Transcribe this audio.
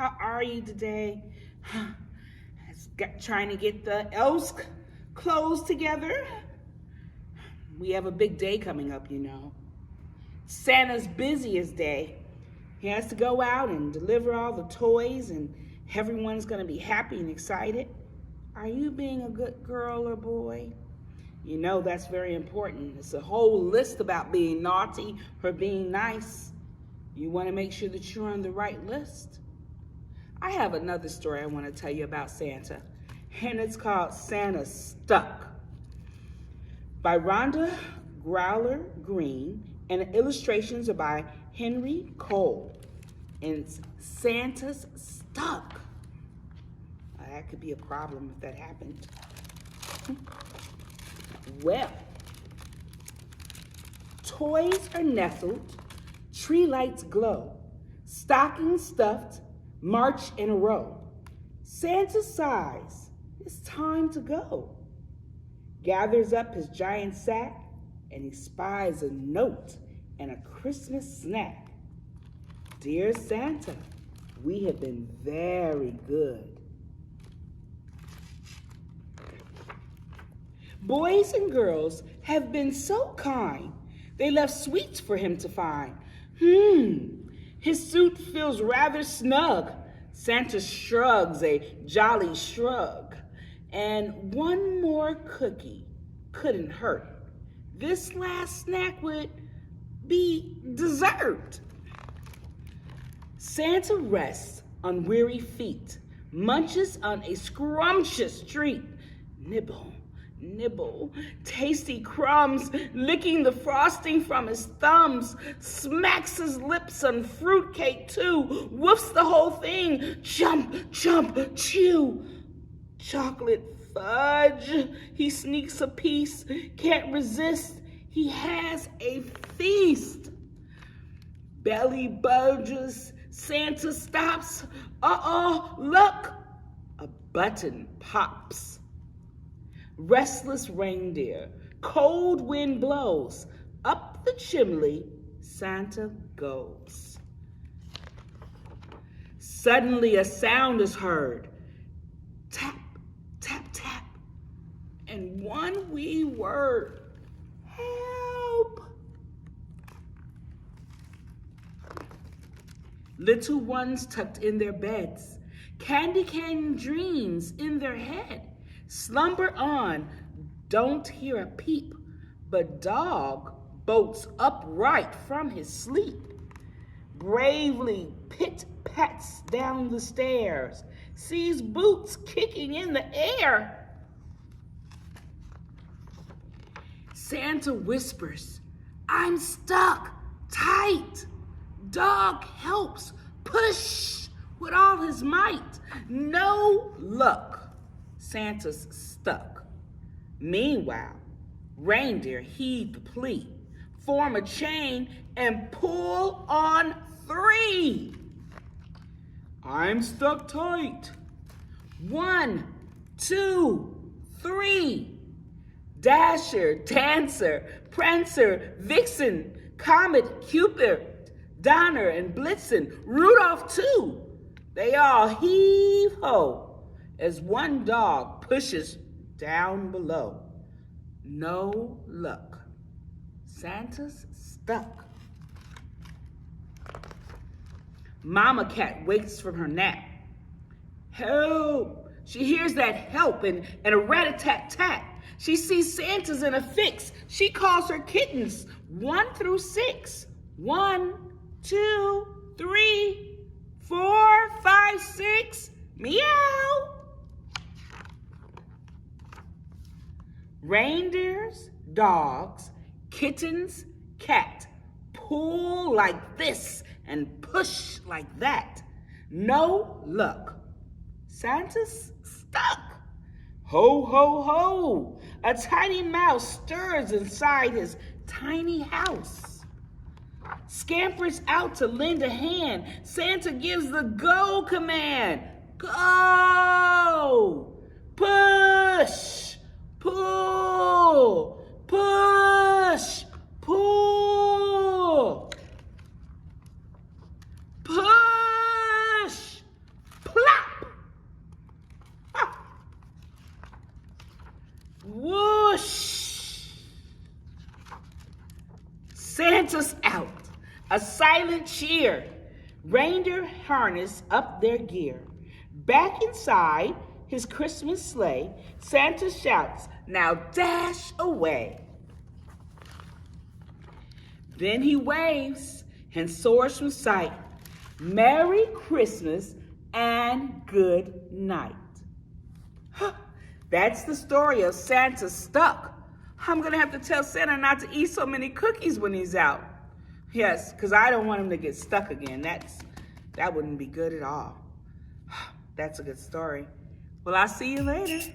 How are you today? Trying to get the elves clothes together. We have a big day coming up, you know. Santa's busiest day. He has to go out and deliver all the toys, and everyone's going to be happy and excited. Are you being a good girl or boy? You know that's very important. It's a whole list about being naughty or being nice. You want to make sure that you're on the right list. I have another story I want to tell you about Santa, and it's called Santa Stuck by Rhonda Gowler Greene, and the illustrations are by Henry Cole. And it's Santa's Stuck. That could be a problem if that happened. Well, toys are nestled, tree lights glow, stockings stuffed, march in a row. Santa sighs, it's time to go. Gathers up his giant sack, and he spies a note and a Christmas snack. Dear Santa, we have been very good. Boys and girls have been so kind. They left sweets for him to find. His suit feels rather snug. Santa shrugs a jolly shrug. And one more cookie couldn't hurt. This last snack would be dessert. Santa rests on weary feet, munches on a scrumptious treat. Nibble, nibble, tasty crumbs, licking the frosting from his thumbs, smacks his lips on fruitcake too, woofs the whole thing, chomp, chomp, chew. Chocolate fudge, he sneaks a piece, can't resist, he has a feast. Belly bulges, Santa stops, look, a button pops. Restless reindeer, cold wind blows, up the chimney Santa goes. Suddenly a sound is heard, tap, tap, tap, and one wee word, help. Little ones tucked in their beds, candy cane dreams in their head. Slumber on, don't hear a peep, but dog bolts upright from his sleep. Bravely pit-pats down the stairs, sees boots kicking in the air. Santa whispers, I'm stuck, tight. Dog helps, push with all his might. No luck. Santa's stuck. Meanwhile, reindeer heed the plea, form a chain and pull on 3. I'm stuck tight. 1, 2, 3. Dasher, Dancer, Prancer, Vixen, Comet, Cupid, Donner, and Blitzen, Rudolph too. They all heave-ho as one dog pushes down below. No luck. Santa's stuck. Mama cat wakes from her nap. Help! She hears that help and a rat-a-tat-tat. She sees Santa's in a fix. She calls her kittens 1 through 6. 1, 2, 3, 4, 5, 6. Meow! Reindeers, dogs, kittens, cat, pull like this and push like that. No luck. Santa's stuck. Ho, ho, ho. A tiny mouse stirs inside his tiny house. Scampers out to lend a hand. Santa gives the go command. Go! Push! Pull! Push! Pull! Push! silent cheer. Reindeer harness up their gear. Back inside his Christmas sleigh, Santa shouts, "Now dash away." Then he waves and soars from sight. Merry Christmas and good night. That's the story of Santa Stuck. I'm going to have to tell Santa not to eat so many cookies when he's out. Yes, because I don't want him to get stuck again. That wouldn't be good at all. That's a good story. Well, I'll see you later.